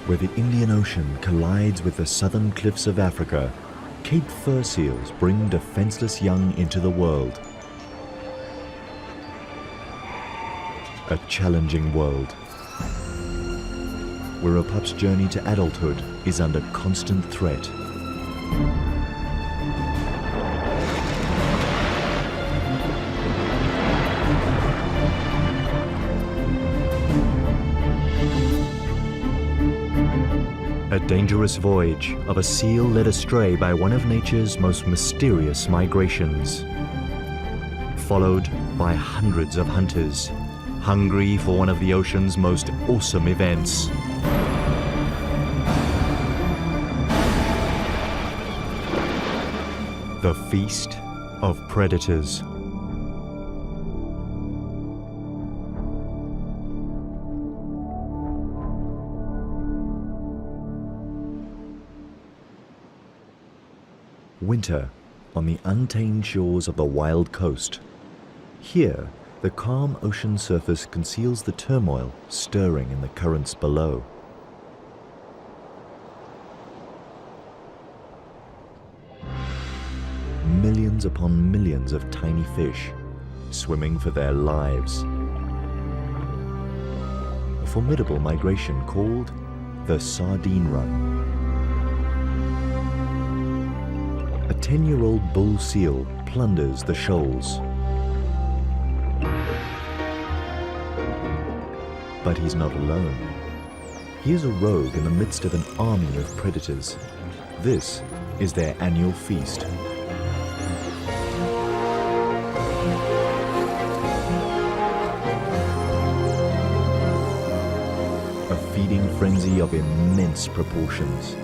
Where the Indian Ocean collides with the southern cliffs of Africa, Cape fur seals bring defenseless young into the world. A challenging world, where a pup's journey to adulthood is under constant threat. A dangerous voyage of a seal led astray by one of nature's most mysterious migrations, followed by hundreds of hunters, hungry for one of the ocean's most awesome events. The Feast of Predators. Winter on the untamed shores of the wild coast. Here, the calm ocean surface conceals the turmoil stirring in the currents below. Millions upon millions of tiny fish swimming for their lives. A formidable migration called the Sardine Run. A 10-year-old bull seal plunders the shoals. But he's not alone. He is a rogue in the midst of an army of predators. This is their annual feast. A feeding frenzy of immense proportions.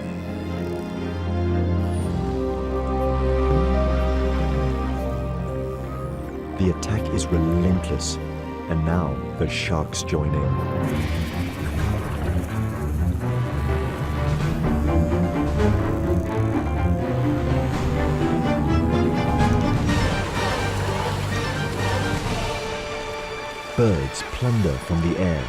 The attack is relentless, and now the sharks join in. Birds plunder from the air.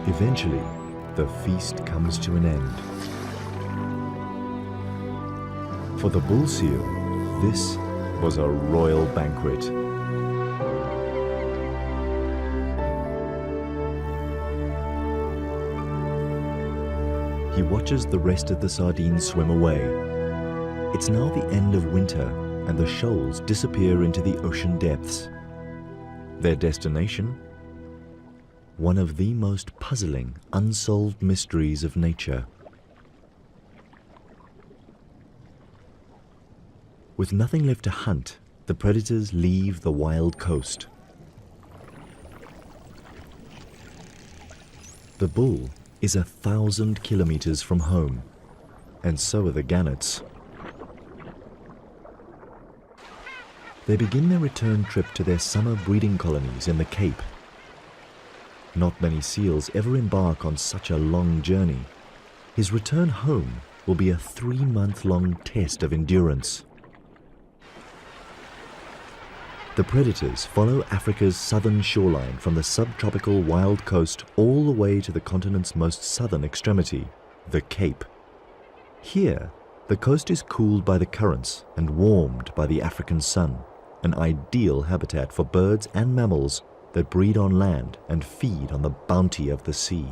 Eventually, the feast comes to an end. For the bull seal, this was a royal banquet. He watches the rest of the sardines swim away. It's now the end of winter, and the shoals disappear into the ocean depths. Their destination? One of the most puzzling, unsolved mysteries of nature. With nothing left to hunt, the predators leave the wild coast. The bull is 1,000 kilometers from home, and so are the gannets. They begin their return trip to their summer breeding colonies in the Cape. Not many seals ever embark on such a long journey. His return home will be a 3-month-long test of endurance. The predators follow Africa's southern shoreline from the subtropical wild coast all the way to the continent's most southern extremity, the Cape. Here, the coast is cooled by the currents and warmed by the African sun, an ideal habitat for birds and mammals that breed on land and feed on the bounty of the sea.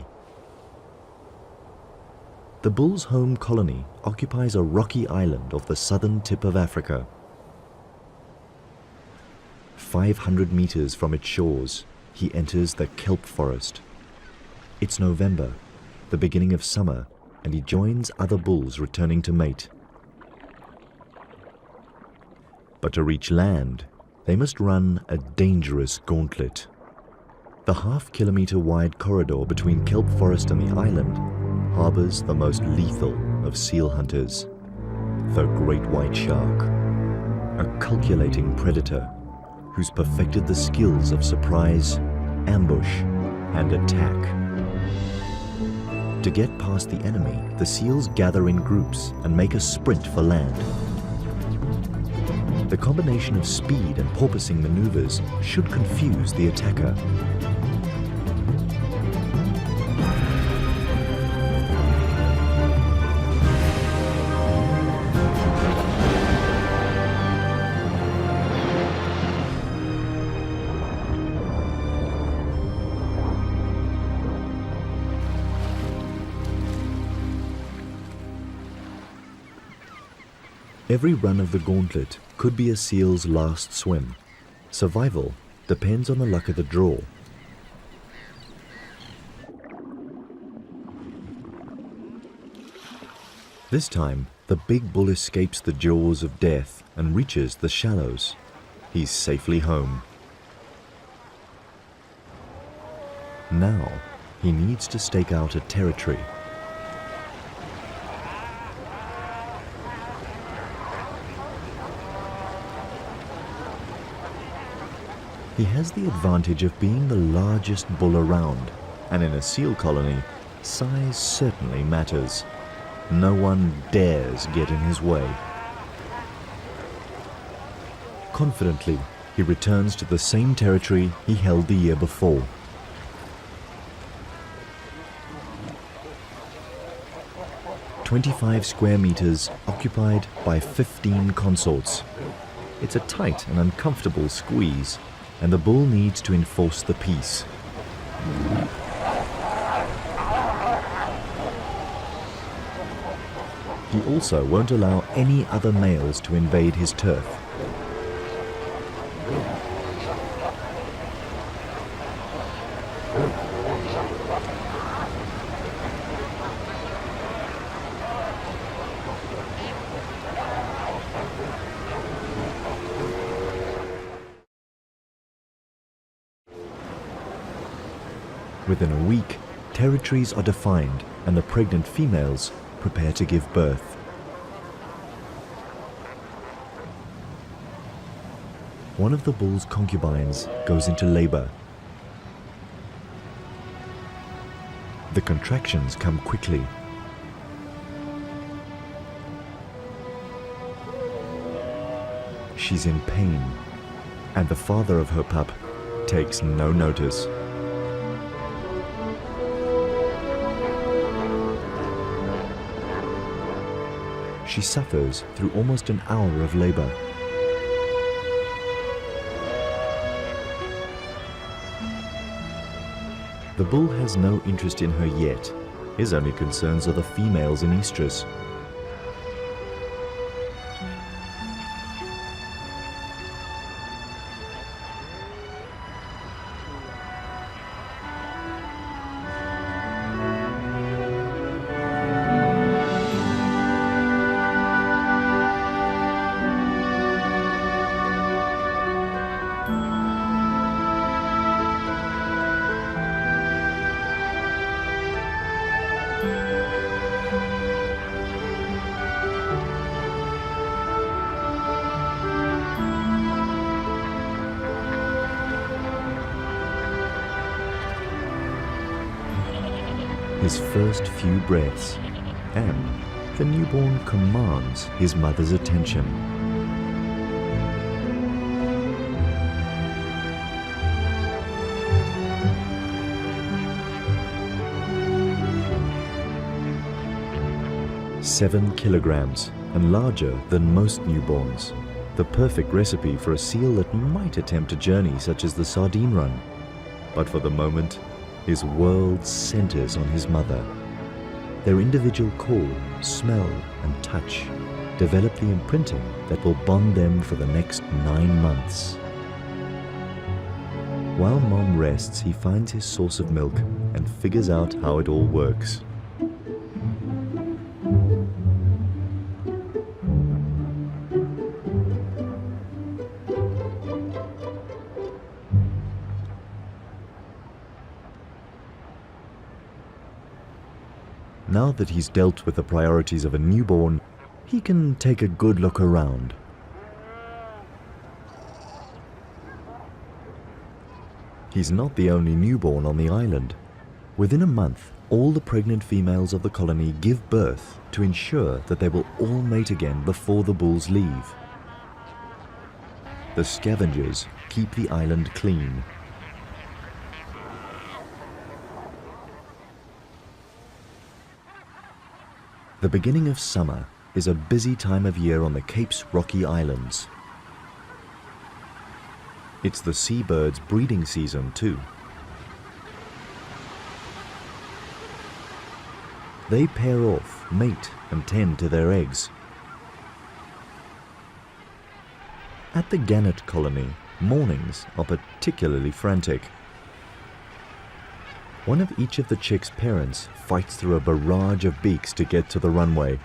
The bull's home colony occupies a rocky island off the southern tip of Africa. 500 meters from its shores, he enters the kelp forest. It's November, the beginning of summer, and he joins other bulls returning to mate. But to reach land, they must run a dangerous gauntlet. The half-kilometer wide corridor between kelp forest and the island harbors the most lethal of seal hunters, the great white shark, a calculating predator who's perfected the skills of surprise, ambush, and attack. To get past the enemy, the seals gather in groups and make a sprint for land. The combination of speed and porpoising maneuvers should confuse the attacker. Every run of the gauntlet could be a seal's last swim. Survival depends on the luck of the draw. This time, the big bull escapes the jaws of death and reaches the shallows. He's safely home. Now, he needs to stake out a territory. He has the advantage of being the largest bull around, and in a seal colony, size certainly matters. No one dares get in his way. Confidently, he returns to the same territory he held the year before. "25 square meters occupied by 15 consorts. It's a tight and uncomfortable squeeze, and the bull needs to enforce the peace. He also won't allow any other males to invade his turf. Within a week, territories are defined and the pregnant females prepare to give birth. One of the bull's concubines goes into labor. The contractions come quickly. She's in pain, and the father of her pup takes no notice. She suffers through almost an hour of labor. The bull has no interest in her yet. His only concerns are the females in estrus. His first few breaths, and the newborn commands his mother's attention. "7 kilograms and larger than most newborns. The perfect recipe for a seal that might attempt a journey such as the Sardine run. But for the moment, his world centers on his mother. Their individual call, smell, and touch develop the imprinting that will bond them for the next 9 months. While Mom rests, he finds his source of milk and figures out how it all works. Now that he's dealt with the priorities of a newborn, he can take a good look around. He's not the only newborn on the island. Within a month, all the pregnant females of the colony give birth to ensure that they will all mate again before the bulls leave. The scavengers keep the island clean. The beginning of summer is a busy time of year on the Cape's rocky islands. It's the seabirds' breeding season too. They pair off, mate, and tend to their eggs. At the gannet colony, mornings are particularly frantic. One of each of the chicks' parents fights through a barrage of beaks to get to the runway.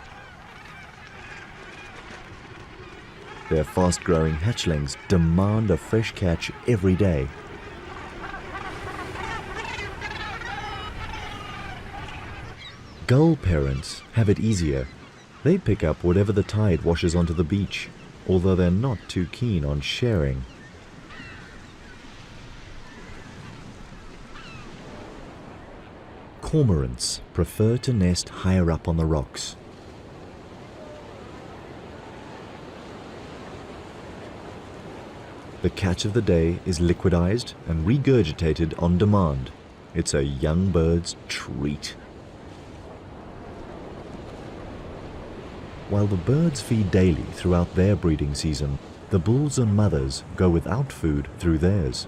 Their fast-growing hatchlings demand a fresh catch every day. Gull parents have it easier. They pick up whatever the tide washes onto the beach, although they're not too keen on sharing. Cormorants prefer to nest higher up on the rocks. The catch of the day is liquidized and regurgitated on demand. It's a young bird's treat. While the birds feed daily throughout their breeding season, the bulls and mothers go without food through theirs.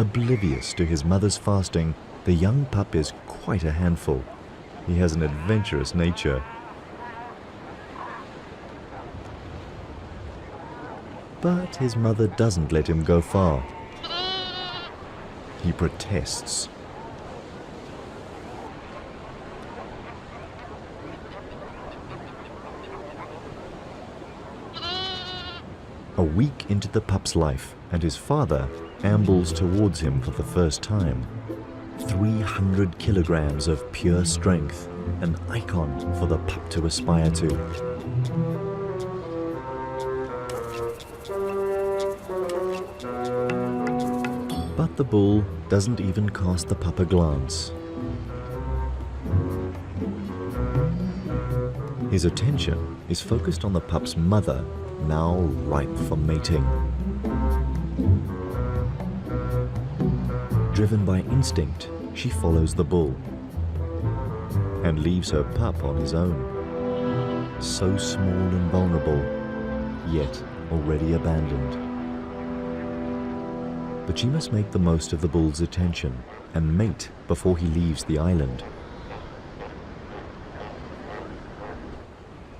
Oblivious to his mother's fasting, the young pup is quite a handful. He has an adventurous nature. But his mother doesn't let him go far. He protests. A week into the pup's life, and his father ambles towards him for the first time. 300 kilograms of pure strength, an icon for the pup to aspire to. But the bull doesn't even cast the pup a glance. His attention is focused on the pup's mother, now ripe for mating. Driven by instinct, she follows the bull and leaves her pup on his own. So small and vulnerable, yet already abandoned. But she must make the most of the bull's attention and mate before he leaves the island.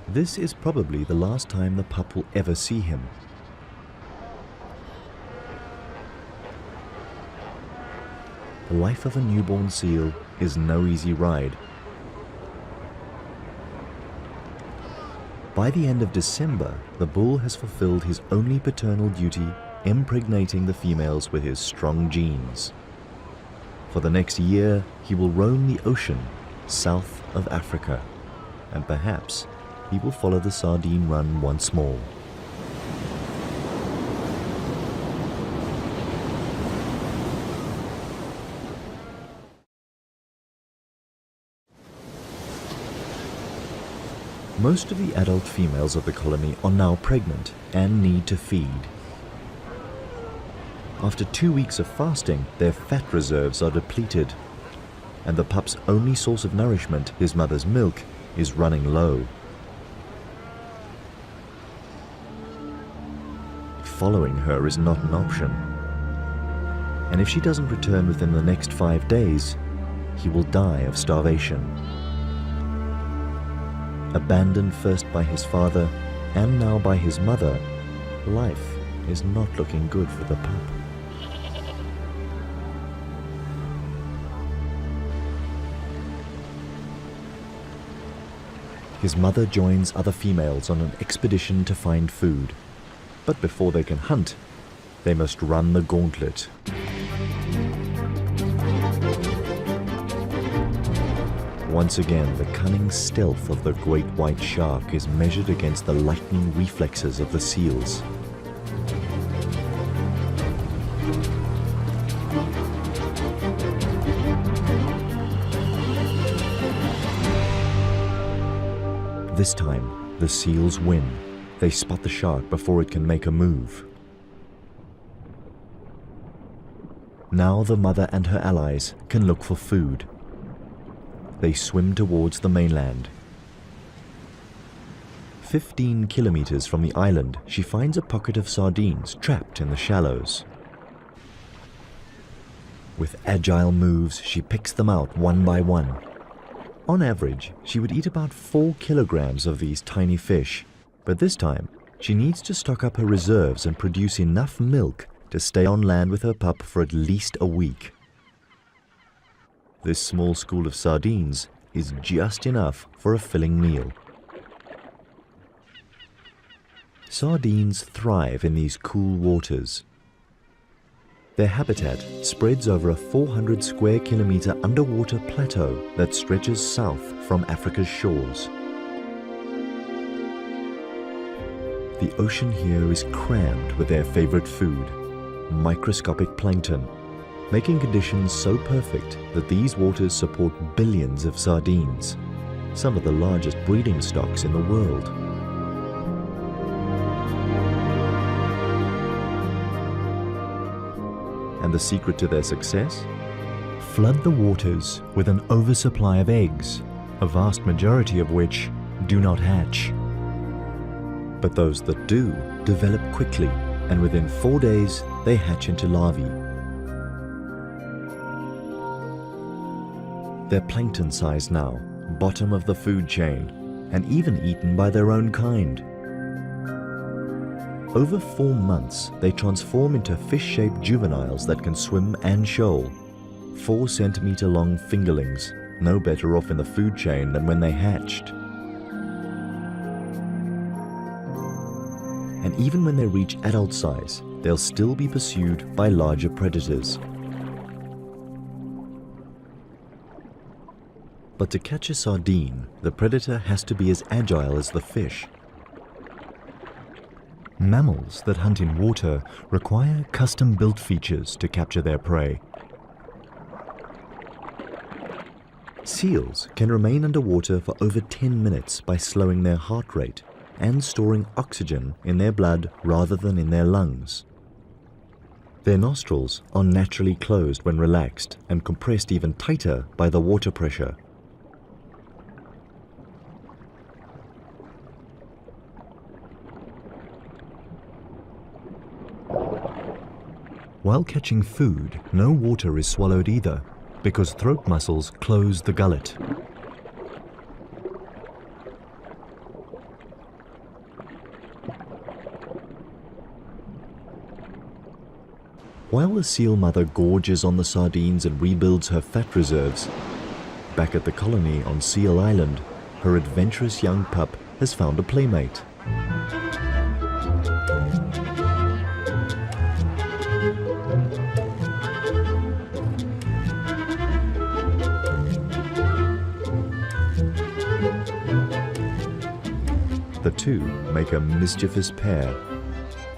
This is probably the last time the pup will ever see him. The life of a newborn seal is no easy ride. By the end of December, the bull has fulfilled his only paternal duty, impregnating the females with his strong genes. For the next year, he will roam the ocean south of Africa, and perhaps he will follow the sardine run once more. Most of the adult females of the colony are now pregnant and need to feed. After 2 weeks of fasting, their fat reserves are depleted, and the pup's only source of nourishment, his mother's milk, is running low. Following her is not an option, and if she doesn't return within the next 5 days, he will die of starvation. Abandoned first by his father and now by his mother, life is not looking good for the pup. His mother joins other females on an expedition to find food. But before they can hunt, they must run the gauntlet. Once again, the cunning stealth of the great white shark is measured against the lightning reflexes of the seals. This time, the seals win. They spot the shark before it can make a move. Now the mother and her allies can look for food. They swim towards the mainland. 15 kilometers from the island, she finds a pocket of sardines trapped in the shallows. With agile moves, she picks them out one by one. On average, she would eat about 4 kilograms of these tiny fish, but this time, she needs to stock up her reserves and produce enough milk to stay on land with her pup for at least a week. This small school of sardines is just enough for a filling meal. Sardines thrive in these cool waters. Their habitat spreads over a 400 square kilometer underwater plateau that stretches south from Africa's shores. The ocean here is crammed with their favorite food, microscopic plankton, making conditions so perfect that these waters support billions of sardines, some of the largest breeding stocks in the world. And the secret to their success? Flood the waters with an oversupply of eggs, a vast majority of which do not hatch. But those that do develop quickly, and within 4 days they hatch into larvae. They're plankton size now, bottom of the food chain, and even eaten by their own kind. Over 4 months, they transform into fish-shaped juveniles that can swim and shoal. 4-centimeter long fingerlings, no better off in the food chain than when they hatched. And even when they reach adult size, they'll still be pursued by larger predators. But to catch a sardine, the predator has to be as agile as the fish. Mammals that hunt in water require custom-built features to capture their prey. Seals can remain underwater for over 10 minutes by slowing their heart rate and storing oxygen in their blood rather than in their lungs. Their nostrils are naturally closed when relaxed and compressed even tighter by the water pressure. While catching food, no water is swallowed either, because throat muscles close the gullet. While the seal mother gorges on the sardines and rebuilds her fat reserves, back at the colony on Seal Island, her adventurous young pup has found a playmate. The two make a mischievous pair,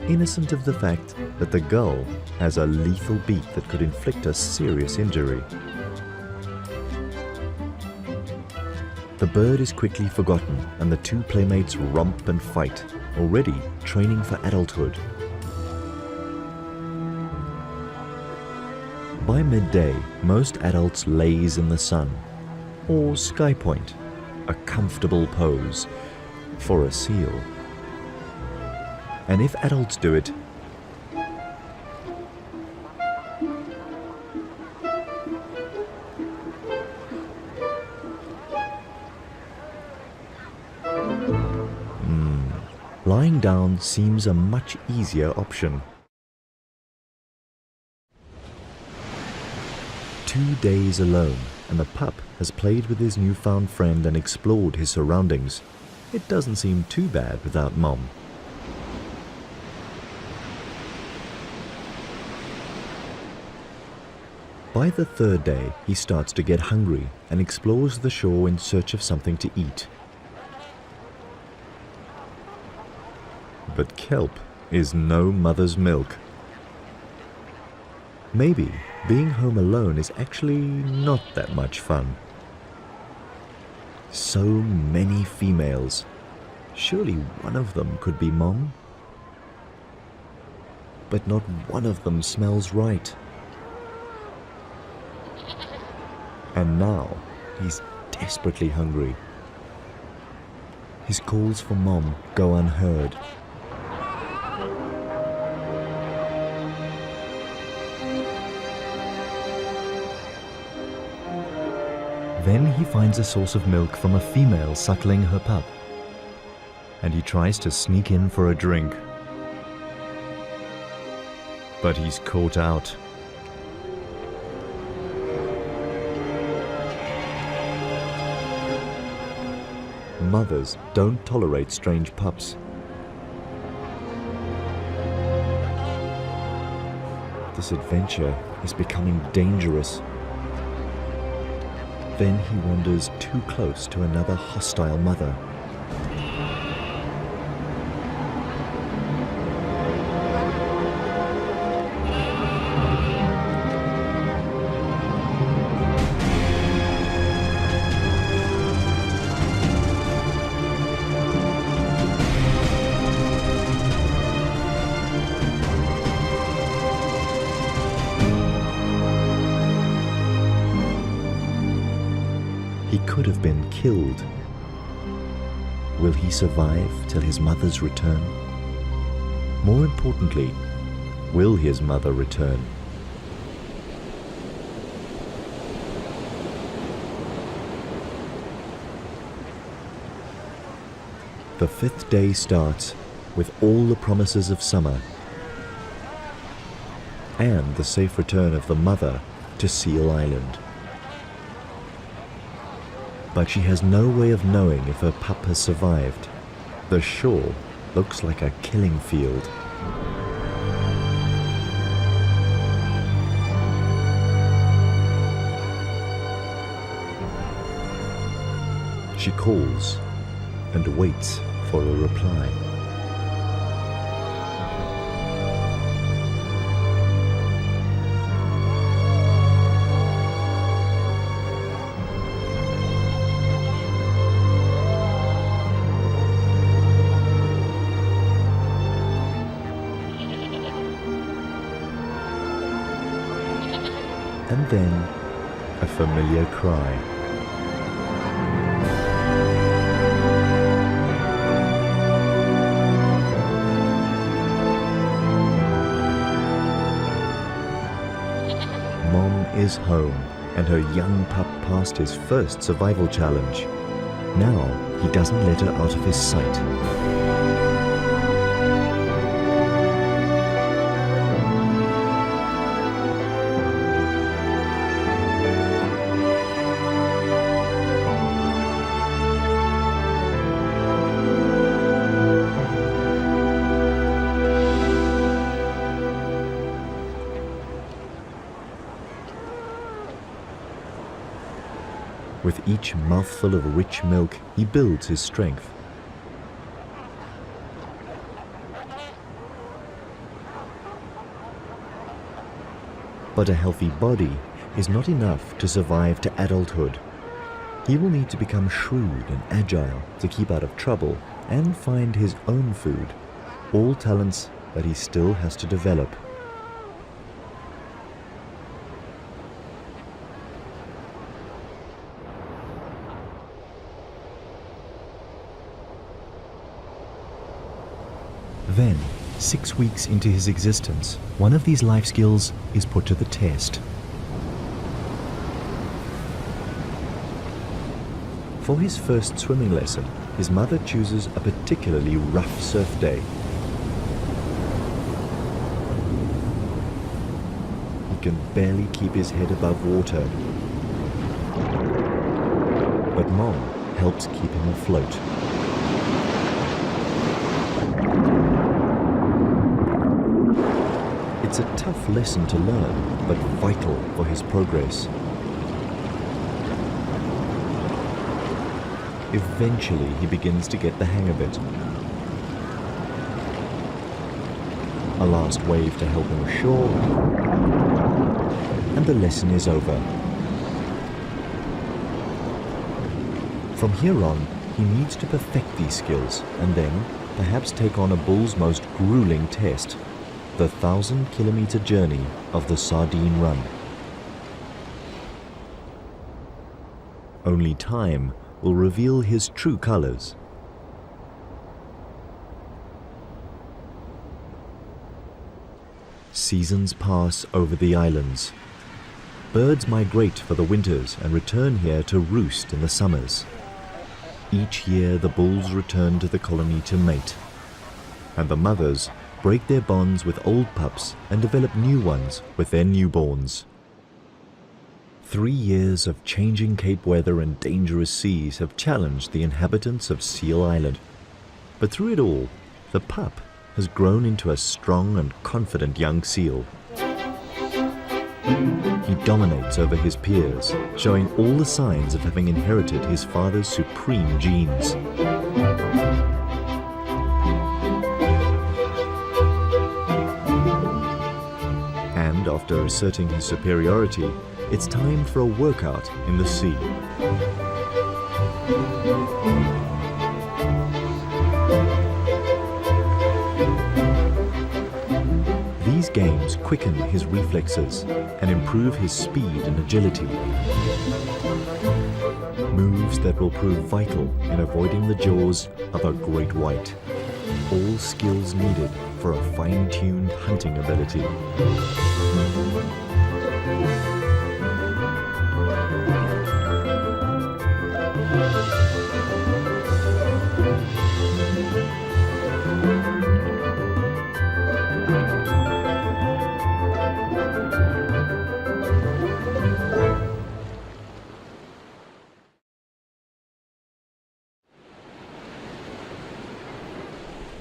innocent of the fact that the gull has a lethal beak that could inflict a serious injury. The bird is quickly forgotten and the two playmates romp and fight, already training for adulthood. By midday, most adults laze in the sun, or sky point, a comfortable pose for a seal. And if adults do it, lying down seems a much easier option. 2 days alone, and the pup has played with his newfound friend and explored his surroundings. It doesn't seem too bad without Mom. By By the third day, he starts to get hungry and explores the shore in search of something to eat. But kelp is no mother's milk. Maybe being home alone is actually not that much fun. So many females. Surely one of them could be Mom? But not one of them smells right. And now he's desperately hungry. His calls for Mom go unheard. Then he finds a source of milk from a female suckling her pup, and he tries to sneak in for a drink. But he's caught out. Mothers don't tolerate strange pups. This adventure is becoming dangerous. Then he wanders too close to another hostile mother. He could have been killed. Will he survive till his mother's return? More importantly, will his mother return? The fifth day starts with all the promises of summer and the safe return of the mother to Seal Island. But she has no way of knowing if her pup has survived. The shore looks like a killing field. She calls and waits for a reply. And then a familiar cry. Mom is home, and her young pup passed his first survival challenge. Now he doesn't let her out of his sight. With each mouthful of rich milk, he builds his strength. But a healthy body is not enough to survive to adulthood. He will need to become shrewd and agile to keep out of trouble and find his own food, all talents that he still has to develop. Then, 6 weeks into his existence, one of these life skills is put to the test. For his first swimming lesson, his mother chooses a particularly rough surf day. He can barely keep his head above water, but Mom helps keep him afloat. It's a tough tough lesson to learn, but vital for his progress. Eventually, he begins to get the hang of it. A last wave to help him ashore, and the lesson is over. From here on, he needs to perfect these skills and then perhaps take on a bull's most grueling test, the 1,000-kilometer journey of the Sardine Run. Only time will reveal his true colors. Seasons pass over the islands. Birds migrate for the winters and return here to roost in the summers. Each year the bulls return to the colony to mate, and the mothers break their bonds with old pups and develop new ones with their newborns. 3 years of changing Cape weather and dangerous seas have challenged the inhabitants of Seal Island. But through it all, the pup has grown into a strong and confident young seal. He dominates over his peers, showing all the signs of having inherited his father's supreme genes. And after asserting his superiority, it's time for a workout in the sea. These games quicken his reflexes and improve his speed and agility. Moves that will prove vital in avoiding the jaws of a great white. All skills needed for a fine-tuned hunting ability.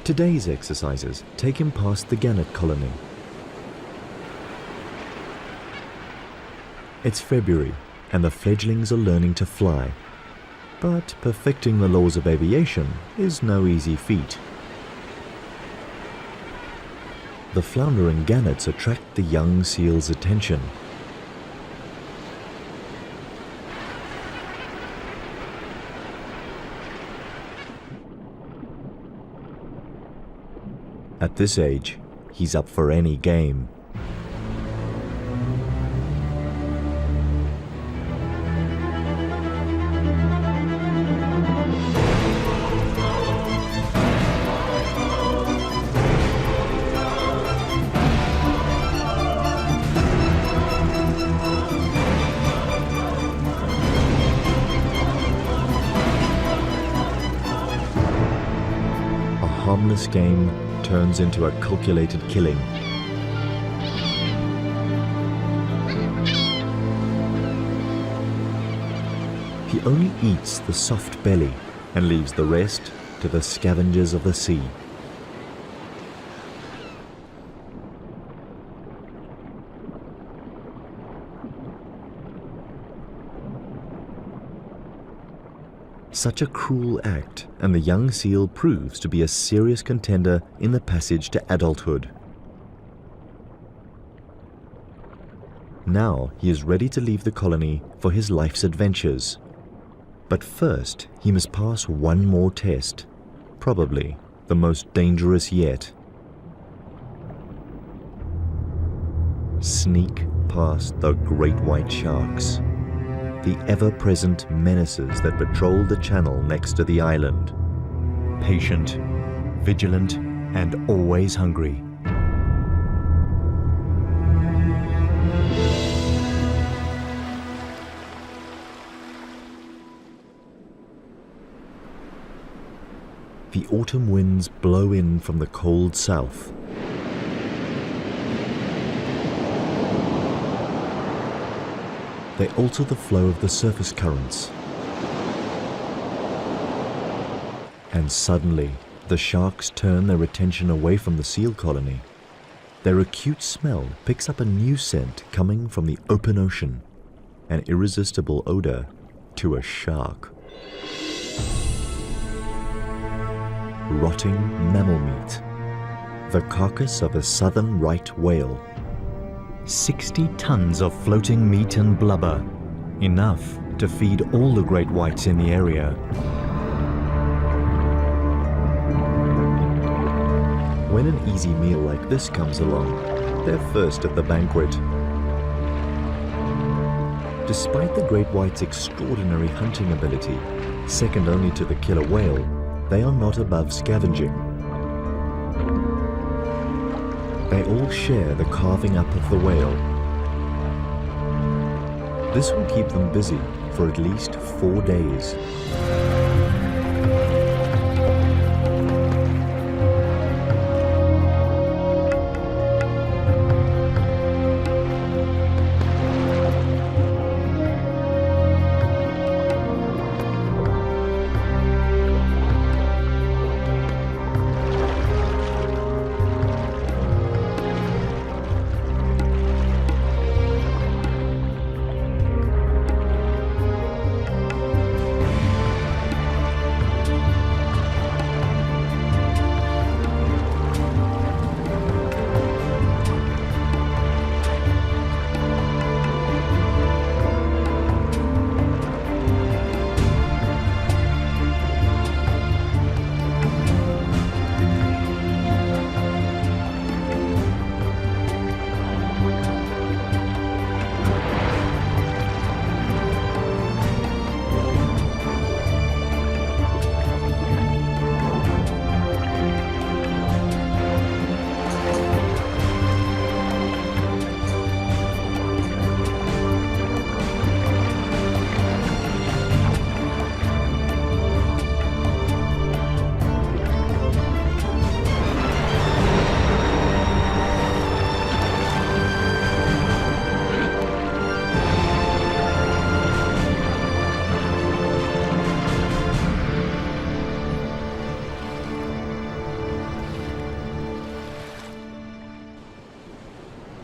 Today's exercises take him past the gannet colony. It's February and the fledglings are learning to fly. But perfecting the laws of aviation is no easy feat. The floundering gannets attract the young seal's attention. At this age, he's up for any game. A harmless game turns into a calculated killing. He only eats the soft belly and leaves the rest to the scavengers of the sea. Such a cruel act, and the young seal proves to be a serious contender in the passage to adulthood. Now he is ready to leave the colony for his life's adventures. But first, he must pass one more test, probably the most dangerous yet. Sneak past the great white sharks, the ever-present menaces that patrol the channel next to the island. Patient, vigilant, and always hungry. The autumn winds blow in from the cold south. They alter the flow of the surface currents. And suddenly, the sharks turn their attention away from the seal colony. Their acute smell picks up a new scent coming from the open ocean, an irresistible odor to a shark. Rotting mammal meat, the carcass of a southern right whale. 60 tons of floating meat and blubber, enough to feed all the great whites in the area. When an easy meal like this comes along, they're first at the banquet. Despite the great white's extraordinary hunting ability, second only to the killer whale, they are not above scavenging. They all share the carving up of the whale. This will keep them busy for at least 4 days.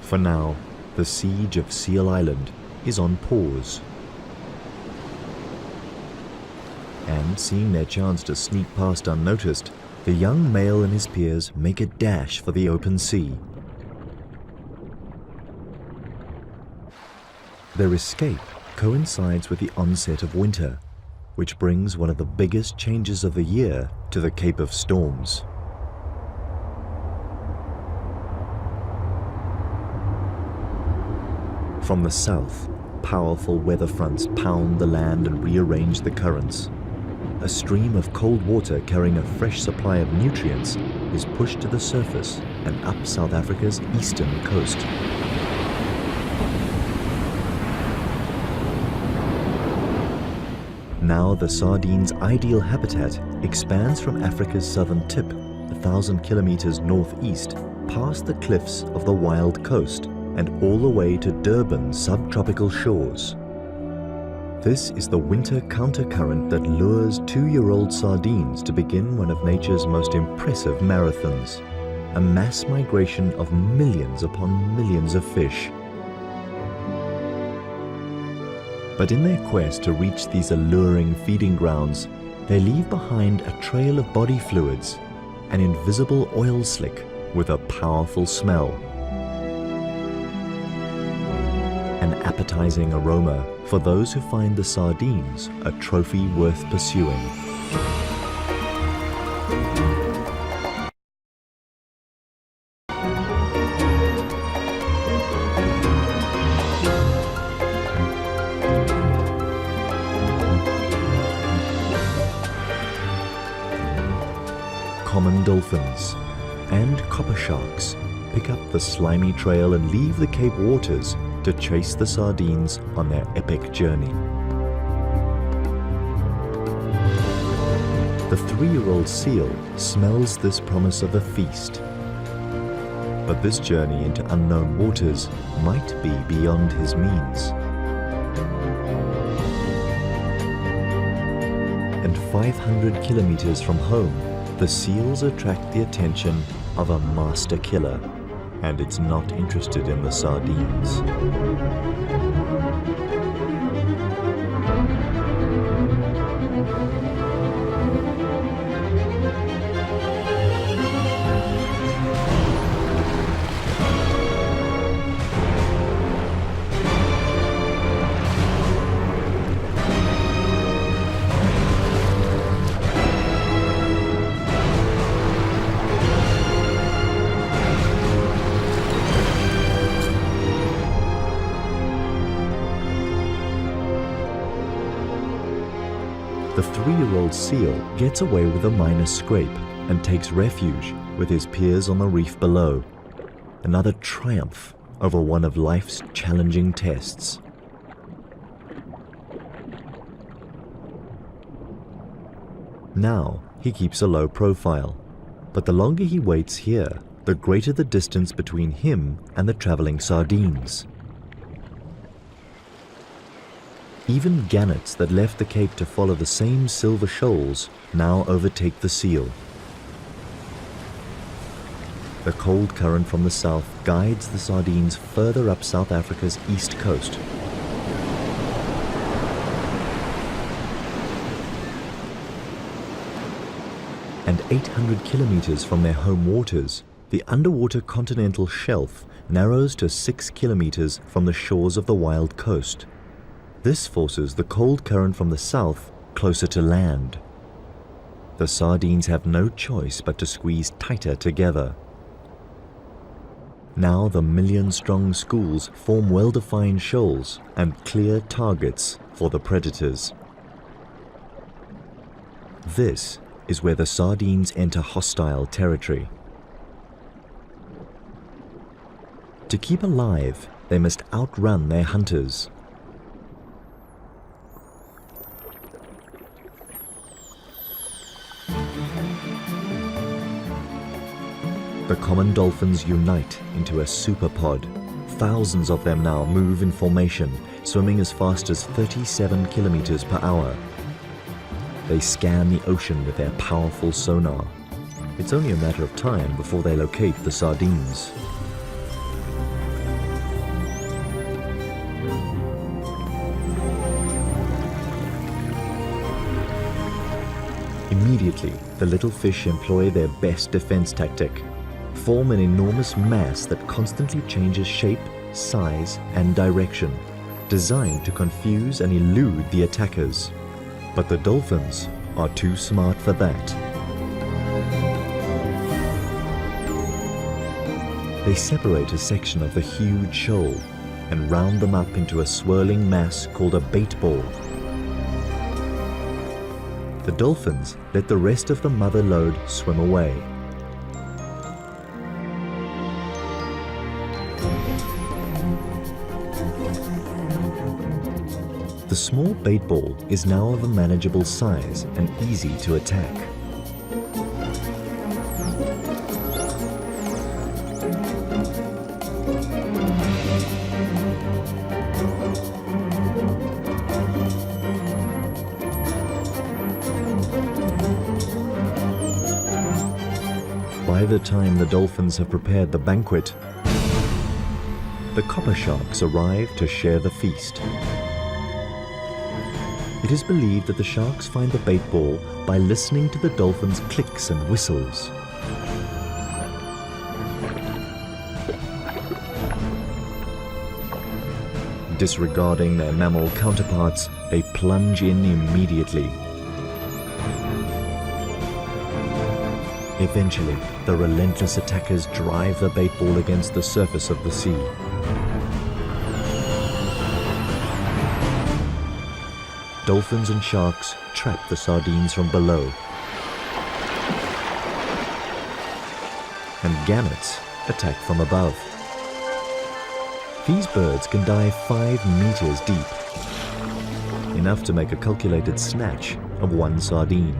For now, the siege of Seal Island is on pause. And seeing their chance to sneak past unnoticed, the young male and his peers make a dash for the open sea. Their escape coincides with the onset of winter, which brings one of the biggest changes of the year to the Cape of Storms. From the south, powerful weather fronts pound the land and rearrange the currents. A stream of cold water carrying a fresh supply of nutrients is pushed to the surface and up South Africa's eastern coast. Now the sardine's ideal habitat expands from Africa's southern tip, 1,000 kilometers northeast, past the cliffs of the wild coast, and all the way to Durban's subtropical shores. This is the winter countercurrent that lures 2-year-old sardines to begin one of nature's most impressive marathons, a mass migration of millions upon millions of fish. But in their quest to reach these alluring feeding grounds, they leave behind a trail of body fluids, an invisible oil slick with a powerful smell. An appetizing aroma for those who find the sardines a trophy worth pursuing. Common dolphins and copper sharks pick up the slimy trail and leave the Cape waters to chase the sardines on their epic journey. The 3-year-old seal smells this promise of a feast. But this journey into unknown waters might be beyond his means. And 500 kilometers from home, the seals attract the attention of a master killer, and it's not interested in the sardines. The 3-year-old seal gets away with a minor scrape and takes refuge with his peers on the reef below. Another triumph over one of life's challenging tests. Now he keeps a low profile, but the longer he waits here, the greater the distance between him and the traveling sardines. Even gannets that left the Cape to follow the same silver shoals now overtake the seal. The cold current from the south guides the sardines further up South Africa's east coast. And 800 kilometers from their home waters, the underwater continental shelf narrows to 6 kilometers from the shores of the wild coast. This forces the cold current from the south closer to land. The sardines have no choice but to squeeze tighter together. Now the million-strong schools form well-defined shoals and clear targets for the predators. This is where the sardines enter hostile territory. To keep alive, they must outrun their hunters. The common dolphins unite into a superpod. Thousands of them now move in formation, swimming as fast as 37 kilometers per hour. They scan the ocean with their powerful sonar. It's only a matter of time before they locate the sardines. Immediately, the little fish employ their best defense tactic. Form an enormous mass that constantly changes shape, size, and direction, designed to confuse and elude the attackers. But the dolphins are too smart for that. They separate a section of the huge shoal and round them up into a swirling mass called a bait ball. The dolphins let the rest of the mother load swim away. The small bait ball is now of a manageable size and easy to attack. By the time the dolphins have prepared the banquet, the copper sharks arrive to share the feast. It is believed that the sharks find the bait ball by listening to the dolphins' clicks and whistles. Disregarding their mammal counterparts, they plunge in immediately. Eventually, the relentless attackers drive the bait ball against the surface of the sea. Dolphins and sharks trap the sardines from below, and gannets attack from above. These birds can dive 5 meters deep, enough to make a calculated snatch of one sardine.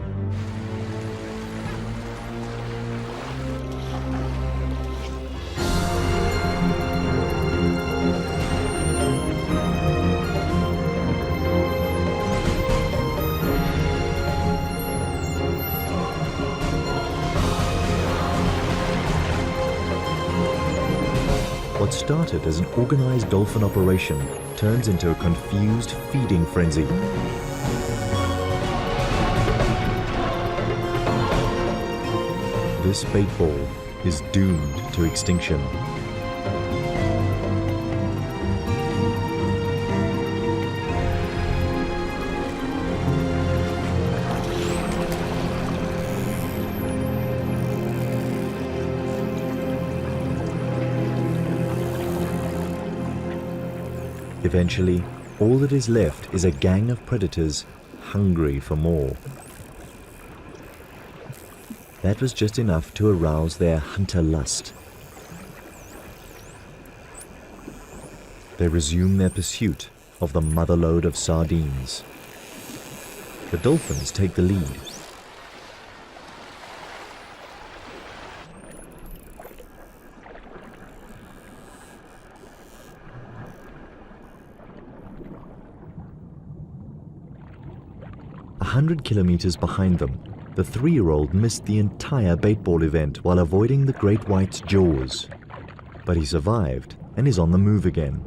What started as an organized dolphin operation turns into a confused feeding frenzy. This bait ball is doomed to extinction. Eventually, all that is left is a gang of predators hungry for more. That was just enough to arouse their hunter lust. They resume their pursuit of the motherlode of sardines. The dolphins take the lead. A 100 kilometers behind them, the 3-year-old missed the entire baitball event while avoiding the great white's jaws. But he survived and is on the move again.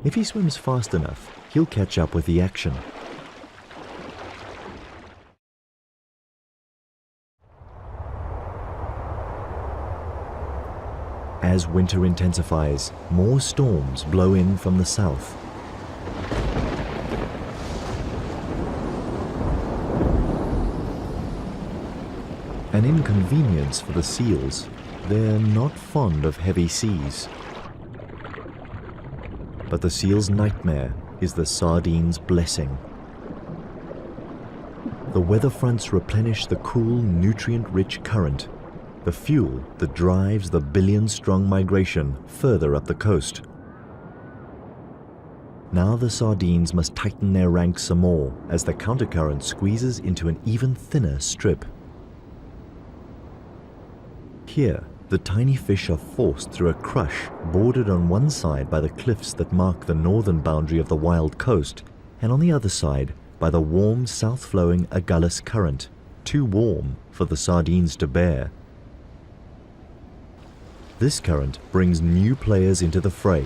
If he swims fast enough, he'll catch up with the action. As winter intensifies, more storms blow in from the south. An inconvenience for the seals. They're not fond of heavy seas. But the seal's nightmare is the sardine's blessing. The weather fronts replenish the cool, nutrient-rich current, the fuel that drives the billion-strong migration further up the coast. Now the sardines must tighten their ranks some more as the countercurrent squeezes into an even thinner strip. Here, the tiny fish are forced through a crush bordered on one side by the cliffs that mark the northern boundary of the wild coast, and on the other side by the warm south-flowing Agulhas current, too warm for the sardines to bear. This current brings new players into the fray.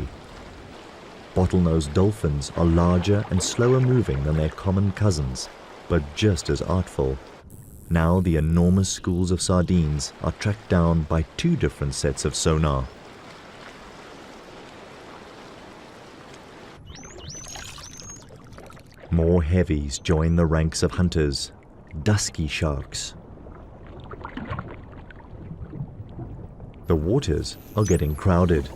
Bottlenose dolphins are larger and slower moving than their common cousins, but just as artful. Now the enormous schools of sardines are tracked down by 2 different sets of sonar. More heavies join the ranks of hunters, dusky sharks. The waters are getting crowded.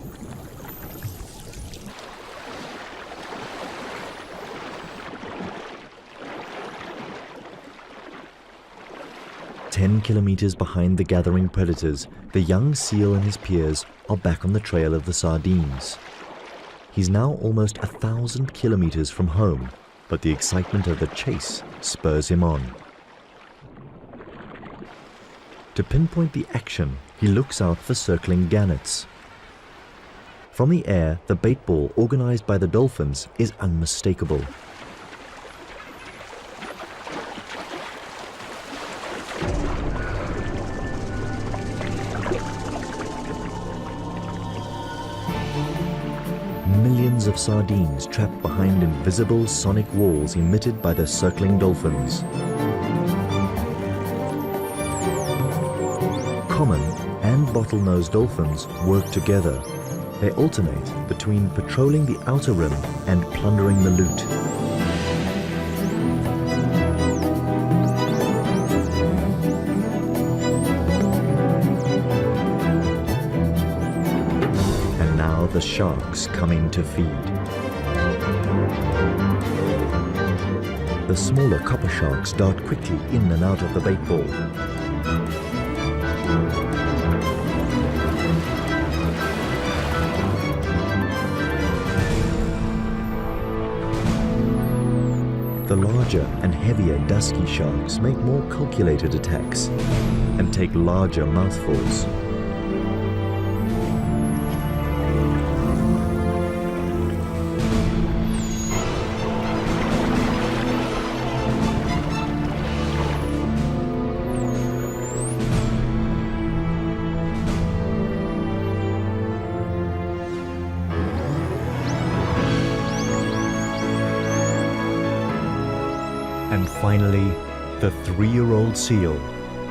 "10 kilometers behind the gathering predators, the young seal and his peers are back on the trail of the sardines. He's now almost 1,000 kilometers from home, but the excitement of the chase spurs him on. To pinpoint the action, he looks out for circling gannets. From the air, the bait ball organized by the dolphins is unmistakable. Millions of sardines trapped behind invisible sonic walls emitted by the circling dolphins. Common and bottlenose dolphins work together. They alternate between patrolling the outer rim and plundering the loot. And now the sharks come in to feed. The smaller copper sharks dart quickly in and out of the bait ball. The larger and heavier dusky sharks make more calculated attacks and take larger mouthfuls. And finally, the 3-year-old seal,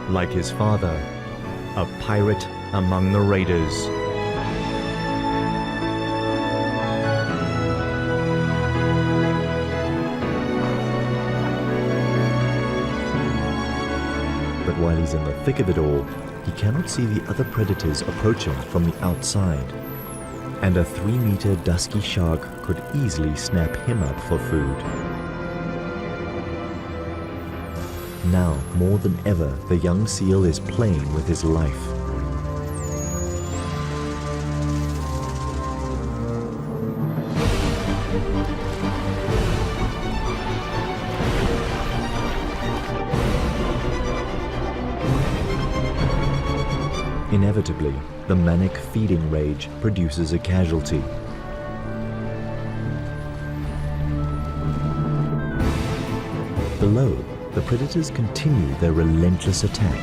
like his father, a pirate among the raiders. But while he's in the thick of it all, he cannot see the other predators approaching from the outside. And a 3-meter dusky shark could easily snap him up for food. Now, more than ever, the young seal is playing with his life. Inevitably, the manic feeding rage produces a casualty. Below, the predators continue their relentless attack.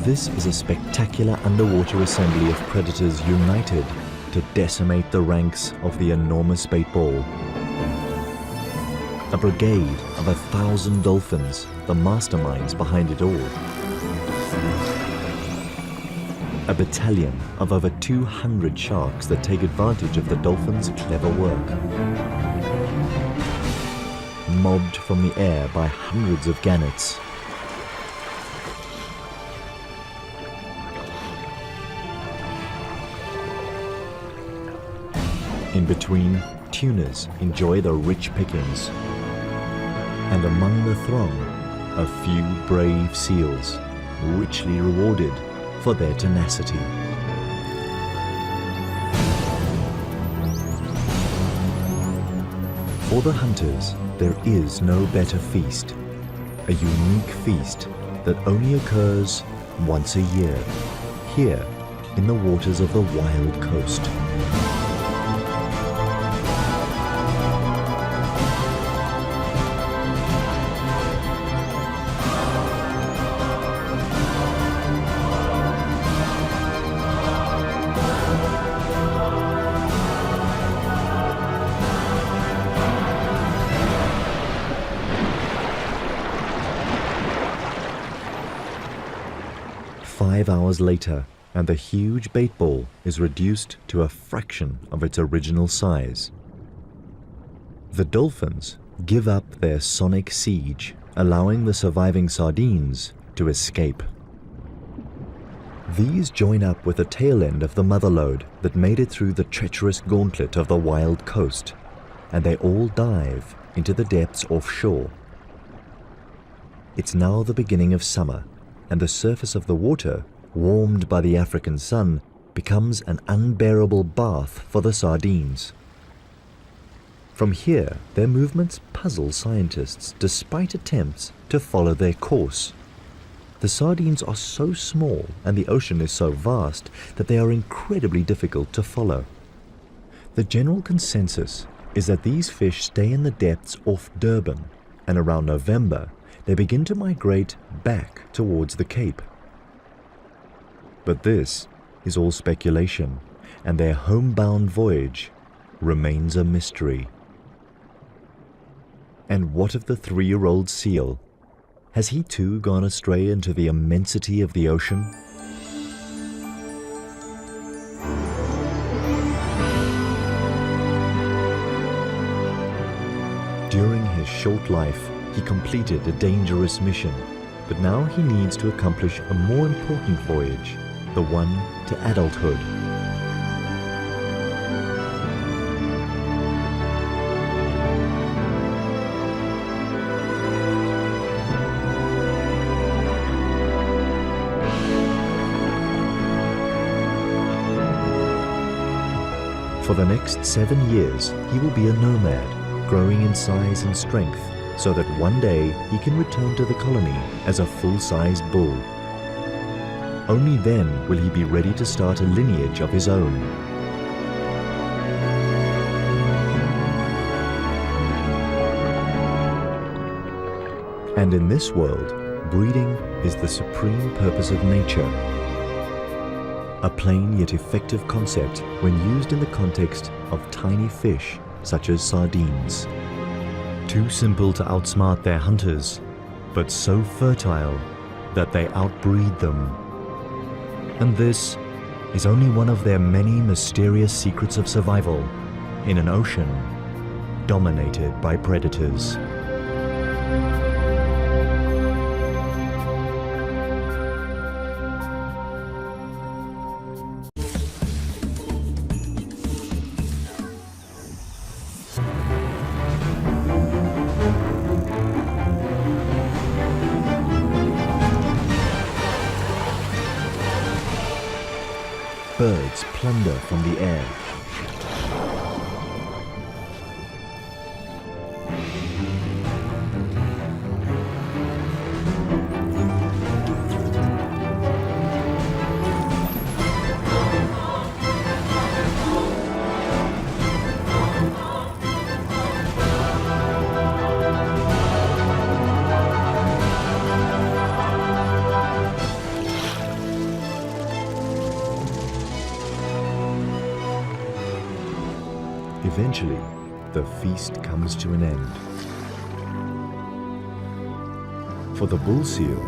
This is a spectacular underwater assembly of predators united to decimate the ranks of the enormous bait ball. A brigade of 1,000 dolphins, the masterminds behind it all. A battalion of over 200 sharks that take advantage of the dolphins' clever work. Mobbed from the air by hundreds of gannets. In between, tunas enjoy the rich pickings. And among the throng, a few brave seals, richly rewarded for their tenacity. For the hunters, there is no better feast, a unique feast that only occurs once a year, here in the waters of the wild coast. Five hours later, and the huge bait ball is reduced to a fraction of its original size. The dolphins give up their sonic siege, allowing the surviving sardines to escape. These join up with the tail end of the mother load that made it through the treacherous gauntlet of the wild coast, and they all dive into the depths offshore. It's now the beginning of summer, and the surface of the water, warmed by the African sun, becomes an unbearable bath for the sardines. From here, their movements puzzle scientists despite attempts to follow their course. The sardines are so small and the ocean is so vast that they are incredibly difficult to follow. The general consensus is that these fish stay in the depths off Durban, and around November, they begin to migrate back towards the Cape. But this is all speculation, and their homebound voyage remains a mystery. And what of the 3-year-old seal? Has he too gone astray into the immensity of the ocean? During his short life, he completed a dangerous mission, but now he needs to accomplish a more important voyage, the one to adulthood. For the next 7 years, he will be a nomad, growing in size and strength, so that one day he can return to the colony as a full-sized bull. Only then will he be ready to start a lineage of his own. And in this world, breeding is the supreme purpose of nature. A plain yet effective concept when used in the context of tiny fish such as sardines. Too simple to outsmart their hunters, but so fertile that they outbreed them. And this is only one of their many mysterious secrets of survival in an ocean dominated by predators. Birds plunder from the air. Eventually, the feast comes to an end. For the bull seal,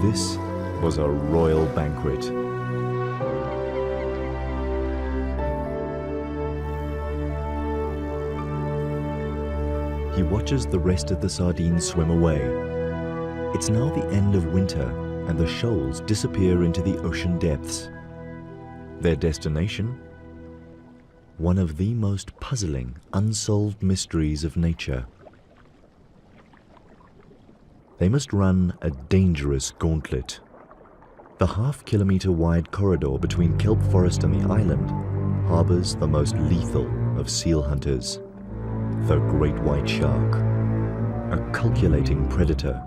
this was a royal banquet. He watches the rest of the sardines swim away. It's now the end of winter, and the shoals disappear into the ocean depths. Their destination? One of the most puzzling, unsolved mysteries of nature. They must run a dangerous gauntlet. The half-kilometer wide corridor between kelp forest and the island harbors the most lethal of seal hunters, the great white shark, a calculating predator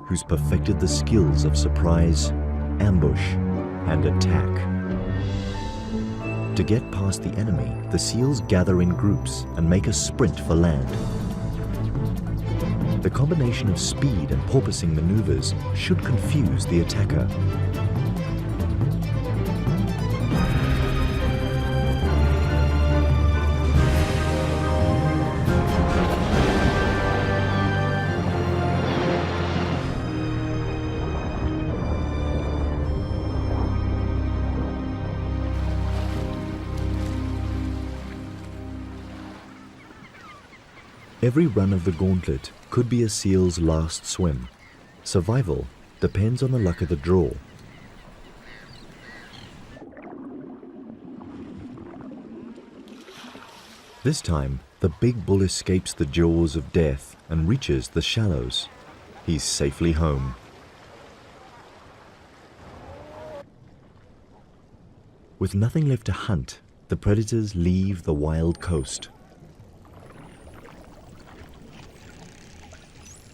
who's perfected the skills of surprise, ambush, and attack. To get past the enemy, the seals gather in groups and make a sprint for land. The combination of speed and porpoising maneuvers should confuse the attacker. Every run of the gauntlet could be a seal's last swim. Survival depends on the luck of the draw. This time, the big bull escapes the jaws of death and reaches the shallows. He's safely home. With nothing left to hunt, the predators leave the wild coast.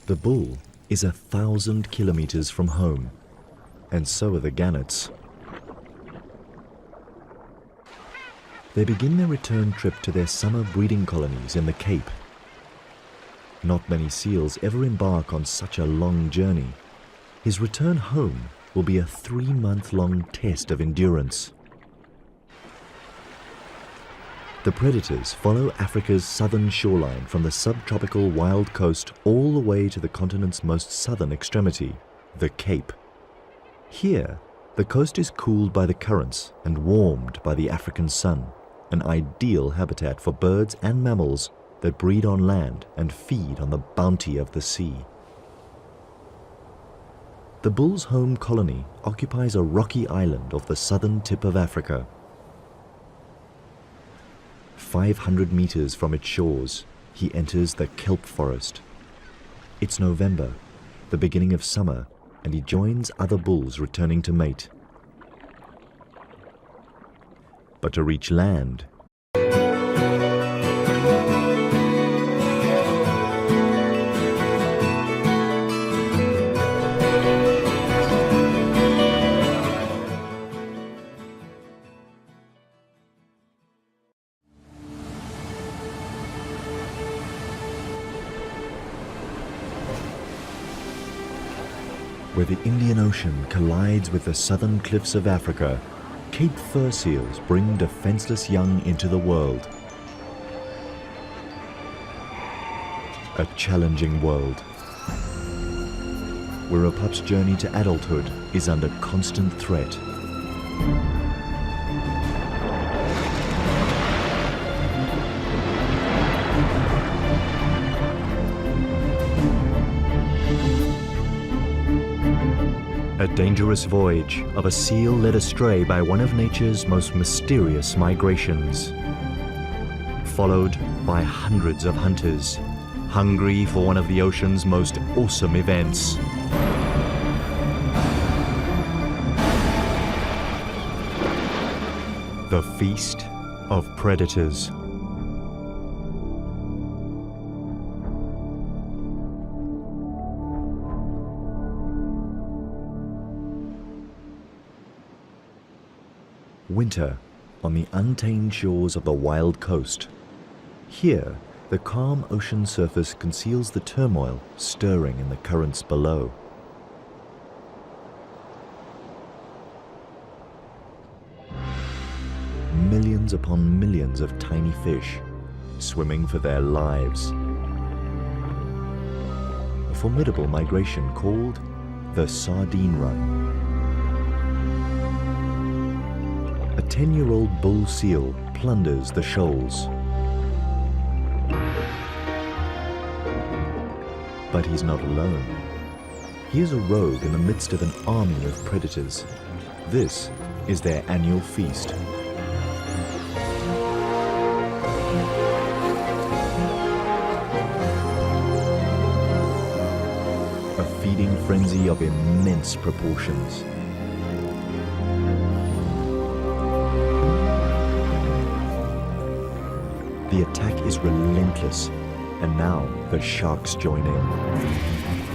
The bull is 1,000 kilometers from home, and so are the gannets. They begin their return trip to their summer breeding colonies in the Cape. Not many seals ever embark on such a long journey. His return home will be a 3-month-long test of endurance. The predators follow Africa's southern shoreline from the subtropical wild coast all the way to the continent's most southern extremity, the Cape. Here, the coast is cooled by the currents and warmed by the African sun, an ideal habitat for birds and mammals that breed on land and feed on the bounty of the sea. The bull's home colony occupies a rocky island off the southern tip of Africa. 500 meters from its shores, he enters the kelp forest. It's November, the beginning of summer, and he joins other bulls returning to mate. But to reach land, where the Indian Ocean collides with the southern cliffs of Africa, Cape fur seals bring defenseless young into the world. A challenging world, where a pup's journey to adulthood is under constant threat. A dangerous voyage of a seal led astray by one of nature's most mysterious migrations, followed by hundreds of hunters, hungry for one of the ocean's most awesome events. The Feast of Predators. Winter on the untamed shores of the wild coast. Here, the calm ocean surface conceals the turmoil stirring in the currents below. Millions upon millions of tiny fish swimming for their lives. A formidable migration called the Sardine Run. A 10-year-old bull seal plunders the shoals. But he's not alone. He is a rogue in the midst of an army of predators. This is their annual feast. A feeding frenzy of immense proportions. The attack is relentless, and now the sharks join in.